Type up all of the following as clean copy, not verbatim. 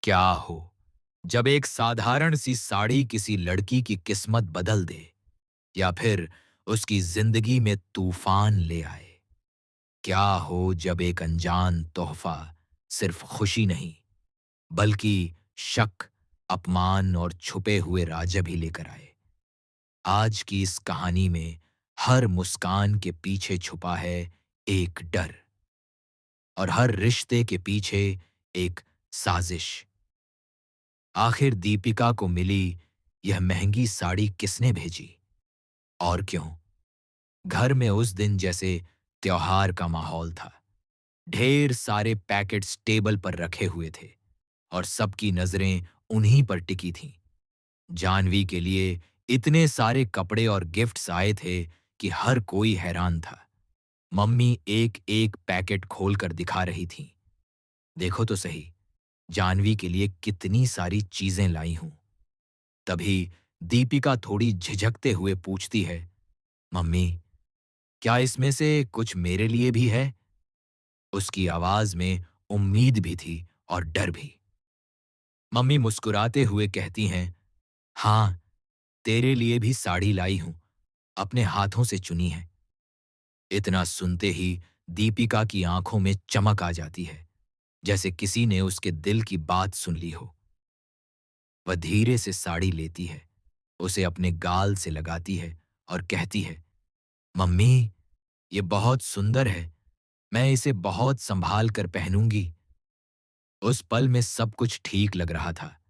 क्या हो जब एक साधारण सी साड़ी किसी लड़की की किस्मत बदल दे या फिर उसकी जिंदगी में तूफान ले आए। क्या हो जब एक अनजान तोहफा सिर्फ खुशी नहीं बल्कि शक, अपमान और छुपे हुए राज भी लेकर आए। आज की इस कहानी में हर मुस्कान के पीछे छुपा है एक डर, और हर रिश्ते के पीछे एक साजिश। आखिर दीपिका को मिली यह महंगी साड़ी किसने भेजी और क्यों? घर में उस दिन जैसे त्योहार का माहौल था। ढेर सारे पैकेट्स टेबल पर रखे हुए थे और सबकी नजरें उन्हीं पर टिकी थीं। जानवी के लिए इतने सारे कपड़े और गिफ्ट्स आए थे कि हर कोई हैरान था। मम्मी एक एक पैकेट खोलकर दिखा रही थीं। देखो तो सही, जानवी के लिए कितनी सारी चीजें लाई हूं। तभी दीपिका थोड़ी झिझकते हुए पूछती है, मम्मी, क्या इसमें से कुछ मेरे लिए भी है? उसकी आवाज में उम्मीद भी थी और डर भी। मम्मी मुस्कुराते हुए कहती हैं, हाँ, तेरे लिए भी साड़ी लाई हूं, अपने हाथों से चुनी है। इतना सुनते ही दीपिका की आंखों में चमक आ जाती है, जैसे किसी ने उसके दिल की बात सुन ली हो। वह धीरे से साड़ी लेती है, उसे अपने गाल से लगाती है और कहती है, मम्मी, ये बहुत सुंदर है, मैं इसे बहुत संभाल कर पहनूंगी। उस पल में सब कुछ ठीक लग रहा था,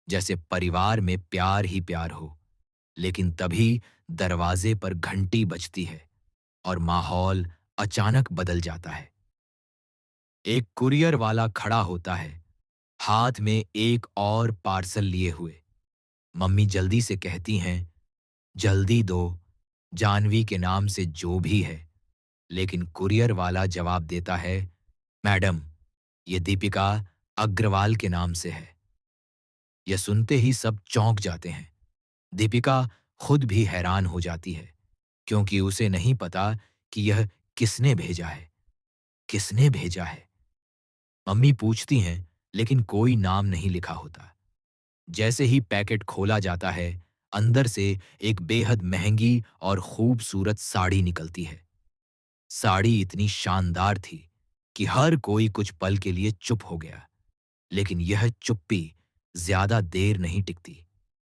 जैसे परिवार में प्यार ही प्यार हो। लेकिन तभी दरवाजे पर घंटी बजती है और माहौल अचानक बदल जाता है। एक कुरियर वाला खड़ा होता है, हाथ में एक और पार्सल लिए हुए। मम्मी जल्दी से कहती हैं, जल्दी दो, जानवी के नाम से जो भी है। लेकिन कुरियर वाला जवाब देता है, मैडम, ये दीपिका अग्रवाल के नाम से है। यह सुनते ही सब चौंक जाते हैं। दीपिका खुद भी हैरान हो जाती है, क्योंकि उसे नहीं पता कि यह किसने भेजा है। किसने भेजा है? मम्मी पूछती हैं, लेकिन कोई नाम नहीं लिखा होता। जैसे ही पैकेट खोला जाता है, अंदर से एक बेहद महंगी और खूबसूरत साड़ी निकलती है। साड़ी इतनी शानदार थी कि हर कोई कुछ पल के लिए चुप हो गया। लेकिन यह चुप्पी ज्यादा देर नहीं टिकती।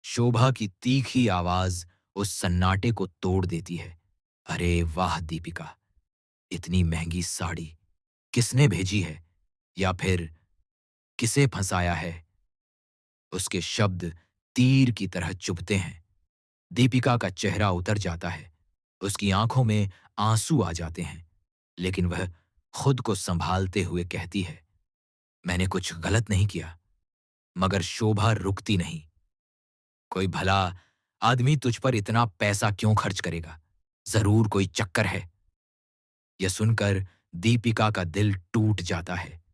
शोभा की तीखी आवाज उस सन्नाटे को तोड़ देती है। अरे वाह दीपिका, इतनी महंगी साड़ी किसने भेजी है? या फिर किसे फंसाया है? उसके शब्द तीर की तरह चुभते हैं। दीपिका का चेहरा उतर जाता है, उसकी आंखों में आंसू आ जाते हैं। लेकिन वह खुद को संभालते हुए कहती है, मैंने कुछ गलत नहीं किया। मगर शोभा रुकती नहीं। कोई भला आदमी तुझ पर इतना पैसा क्यों खर्च करेगा? जरूर कोई चक्कर है। यह सुनकर दीपिका का दिल टूट जाता है।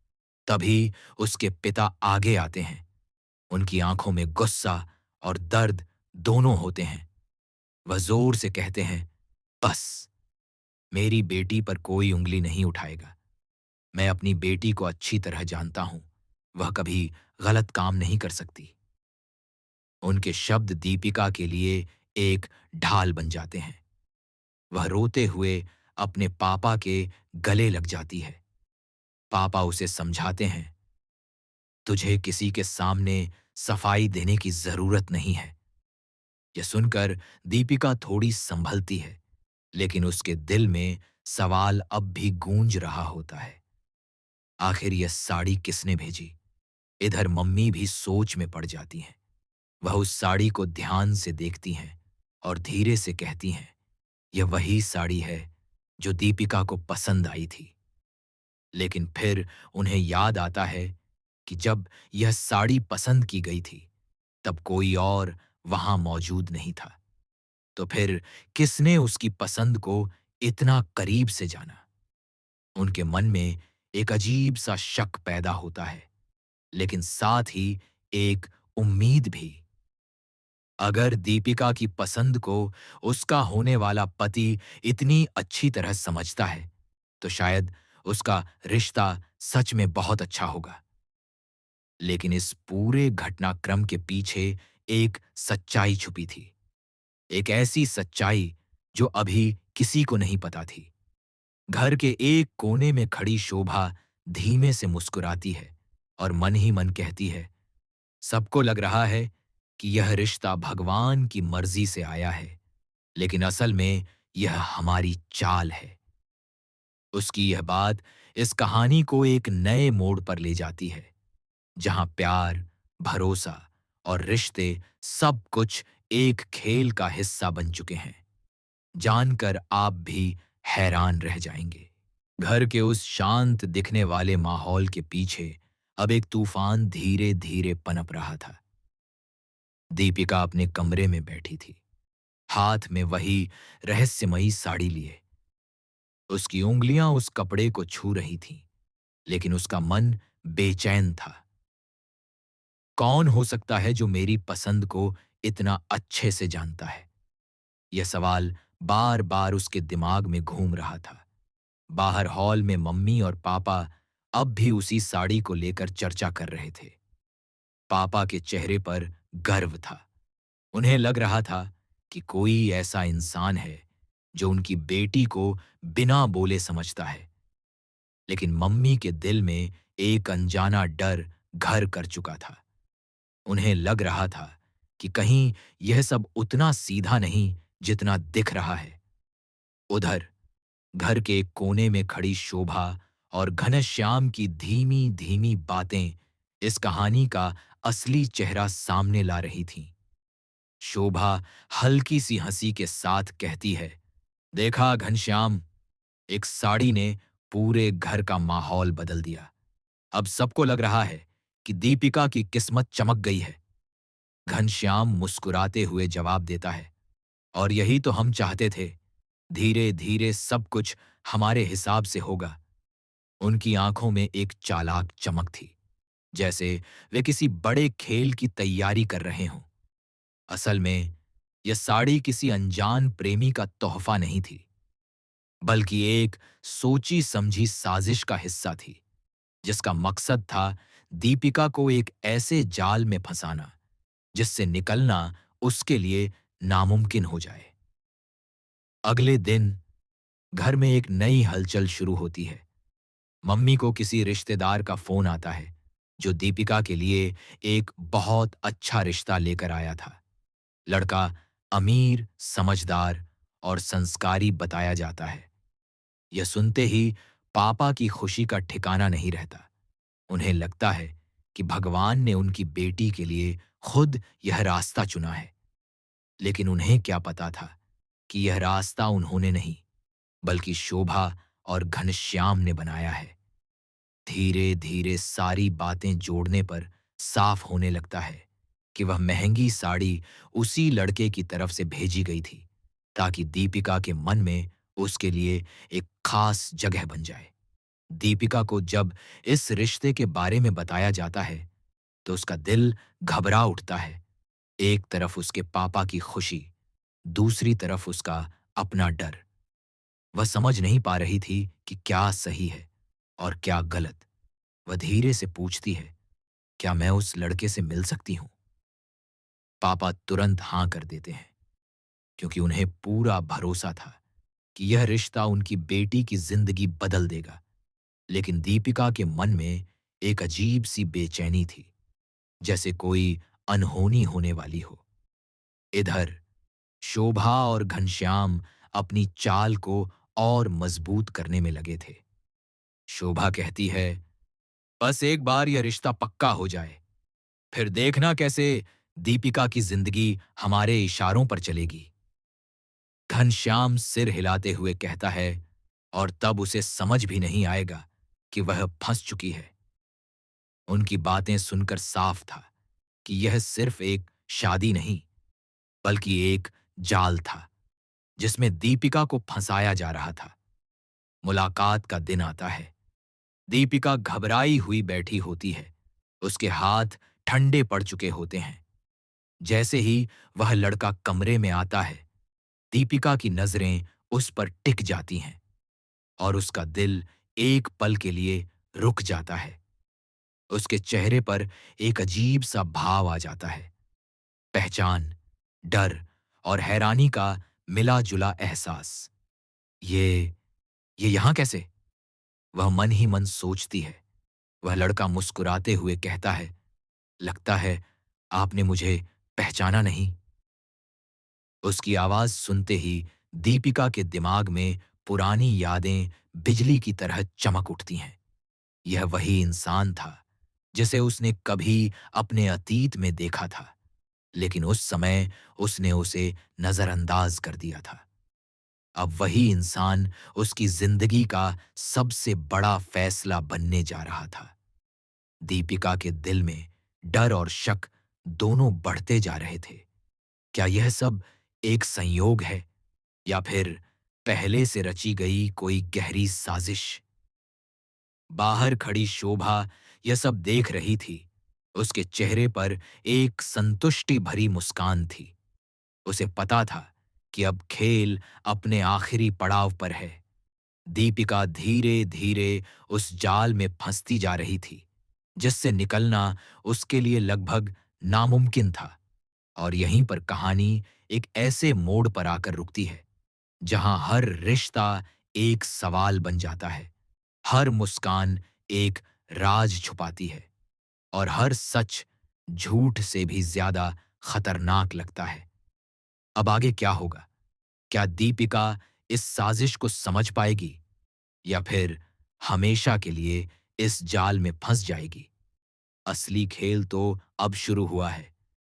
तभी उसके पिता आगे आते हैं। उनकी आंखों में गुस्सा और दर्द दोनों होते हैं। वह जोर से कहते हैं, बस, मेरी बेटी पर कोई उंगली नहीं उठाएगा। मैं अपनी बेटी को अच्छी तरह जानता हूं, वह कभी गलत काम नहीं कर सकती। उनके शब्द दीपिका के लिए एक ढाल बन जाते हैं। वह रोते हुए अपने पापा के गले लग जाती है। पापा उसे समझाते हैं, तुझे किसी के सामने सफाई देने की जरूरत नहीं है। यह सुनकर दीपिका थोड़ी संभलती है, लेकिन उसके दिल में सवाल अब भी गूंज रहा होता है। आखिर यह साड़ी किसने भेजी? इधर मम्मी भी सोच में पड़ जाती हैं। वह उस साड़ी को ध्यान से देखती हैं और धीरे से कहती हैं, यह वही साड़ी है जो दीपिका को पसंद आई थी। लेकिन फिर उन्हें याद आता है कि जब यह साड़ी पसंद की गई थी, तब कोई और वहां मौजूद नहीं था। तो फिर किसने उसकी पसंद को इतना करीब से जाना? उनके मन में एक अजीब सा शक पैदा होता है, लेकिन साथ ही एक उम्मीद भी। अगर दीपिका की पसंद को उसका होने वाला पति इतनी अच्छी तरह समझता है, तो शायद उसका रिश्ता सच में बहुत अच्छा होगा। लेकिन इस पूरे घटनाक्रम के पीछे एक सच्चाई छुपी थी। एक ऐसी सच्चाई जो अभी किसी को नहीं पता थी। घर के एक कोने में खड़ी शोभा धीमे से मुस्कुराती है और मन ही मन कहती है, सबको लग रहा है कि यह रिश्ता भगवान की मर्जी से आया है, लेकिन असल में यह हमारी चाल है। उसकी यह बात इस कहानी को एक नए मोड़ पर ले जाती है, जहां प्यार, भरोसा और रिश्ते सब कुछ एक खेल का हिस्सा बन चुके हैं। जानकर आप भी हैरान रह जाएंगे। घर के उस शांत दिखने वाले माहौल के पीछे अब एक तूफान धीरे धीरे पनप रहा था। दीपिका अपने कमरे में बैठी थी, हाथ में वही रहस्यमयी साड़ी लिए। उसकी उंगलियां उस कपड़े को छू रही थीं, लेकिन उसका मन बेचैन था। कौन हो सकता है जो मेरी पसंद को इतना अच्छे से जानता है? यह सवाल बार बार उसके दिमाग में घूम रहा था। बाहर हॉल में मम्मी और पापा अब भी उसी साड़ी को लेकर चर्चा कर रहे थे। पापा के चेहरे पर गर्व था। उन्हें लग रहा था कि कोई ऐसा इंसान है जो उनकी बेटी को बिना बोले समझता है। लेकिन मम्मी के दिल में एक अनजाना डर घर कर चुका था। उन्हें लग रहा था कि कहीं यह सब उतना सीधा नहीं जितना दिख रहा है। उधर घर के एक कोने में खड़ी शोभा और घनश्याम की धीमी धीमी बातें इस कहानी का असली चेहरा सामने ला रही थीं। शोभा हल्की सी हंसी के साथ कहती है, देखा घनश्याम, एक साड़ी ने पूरे घर का माहौल बदल दिया। अब सबको लग रहा है कि दीपिका की किस्मत चमक गई है। घनश्याम मुस्कुराते हुए जवाब देता है, और यही तो हम चाहते थे। धीरे धीरे सब कुछ हमारे हिसाब से होगा। उनकी आंखों में एक चालाक चमक थी, जैसे वे किसी बड़े खेल की तैयारी कर रहे हों। असल में यह साड़ी किसी अनजान प्रेमी का तोहफा नहीं थी, बल्कि एक सोची समझी साजिश का हिस्सा थी, जिसका मकसद था दीपिका को एक ऐसे जाल में फंसाना जिससे निकलना उसके लिए नामुमकिन हो जाए। अगले दिन घर में एक नई हलचल शुरू होती है। मम्मी को किसी रिश्तेदार का फोन आता है, जो दीपिका के लिए एक बहुत अच्छा रिश्ता लेकर आया था। लड़का अमीर, समझदार और संस्कारी बताया जाता है। यह सुनते ही पापा की खुशी का ठिकाना नहीं रहता। उन्हें लगता है कि भगवान ने उनकी बेटी के लिए खुद यह रास्ता चुना है। लेकिन उन्हें क्या पता था कि यह रास्ता उन्होंने नहीं, बल्कि शोभा और घनश्याम ने बनाया है। धीरे धीरे सारी बातें जोड़ने पर साफ होने लगता है कि वह महंगी साड़ी उसी लड़के की तरफ से भेजी गई थी, ताकि दीपिका के मन में उसके लिए एक खास जगह बन जाए। दीपिका को जब इस रिश्ते के बारे में बताया जाता है, तो उसका दिल घबरा उठता है। एक तरफ उसके पापा की खुशी, दूसरी तरफ उसका अपना डर। वह समझ नहीं पा रही थी कि क्या सही है और क्या गलत। वह धीरे से पूछती है, क्या मैं उस लड़के से मिल सकती हूं? पापा तुरंत हां कर देते हैं, क्योंकि उन्हें पूरा भरोसा था कि यह रिश्ता उनकी बेटी की जिंदगी बदल देगा। लेकिन दीपिका के मन में एक अजीब सी बेचैनी थी, जैसे कोई अनहोनी होने वाली हो। इधर शोभा और घनश्याम अपनी चाल को और मजबूत करने में लगे थे। शोभा कहती है, बस एक बार यह रिश्ता पक्का हो जाए, फिर देखना कैसे दीपिका की जिंदगी हमारे इशारों पर चलेगी। घनश्याम सिर हिलाते हुए कहता है, और तब उसे समझ भी नहीं आएगा कि वह फंस चुकी है। उनकी बातें सुनकर साफ था कि यह सिर्फ एक शादी नहीं, बल्कि एक जाल था, जिसमें दीपिका को फंसाया जा रहा था। मुलाकात का दिन आता है। दीपिका घबराई हुई बैठी होती है। उसके हाथ ठंडे पड़ चुके होते हैं। जैसे ही वह लड़का कमरे में आता है, दीपिका की नजरें उस पर टिक जाती हैं और उसका दिल एक पल के लिए रुक जाता है। उसके चेहरे पर एक अजीब सा भाव आ जाता है। पहचान, डर और हैरानी का मिला-जुला एहसास। ये ये यहाँ कैसे? वह मन ही मन सोचती है। वह लड़का मुस्कुराते हुए कहता है, लगता है आपने मुझे पहचाना नहीं। उसकी आवाज सुनते ही दीपिका के दिमाग में पुरानी यादें बिजली की तरह चमक उठती हैं। यह वही इंसान था जिसे उसने कभी अपने अतीत में देखा था, लेकिन उस समय उसने उसे नजरअंदाज कर दिया था। अब वही इंसान उसकी जिंदगी का सबसे बड़ा फैसला बनने जा रहा था। दीपिका के दिल में डर और शक दोनों बढ़ते जा रहे थे। क्या यह सब एक संयोग है या फिर पहले से रची गई कोई गहरी साजिश? बाहर खड़ी शोभा यह सब देख रही थी। उसके चेहरे पर एक संतुष्टि भरी मुस्कान थी। उसे पता था कि अब खेल अपने आखिरी पड़ाव पर है। दीपिका धीरे-धीरे उस जाल में फंसती जा रही थी, जिससे निकलना उसके लिए लगभग नामुमकिन था। और यहीं पर कहानी एक ऐसे मोड़ पर आकर रुकती है, जहां हर रिश्ता एक सवाल बन जाता है, हर मुस्कान एक राज छुपाती है और हर सच झूठ से भी ज्यादा खतरनाक लगता है। अब आगे क्या होगा? क्या दीपिका इस साजिश को समझ पाएगी या फिर हमेशा के लिए इस जाल में फंस जाएगी? असली खेल तो अब शुरू हुआ है।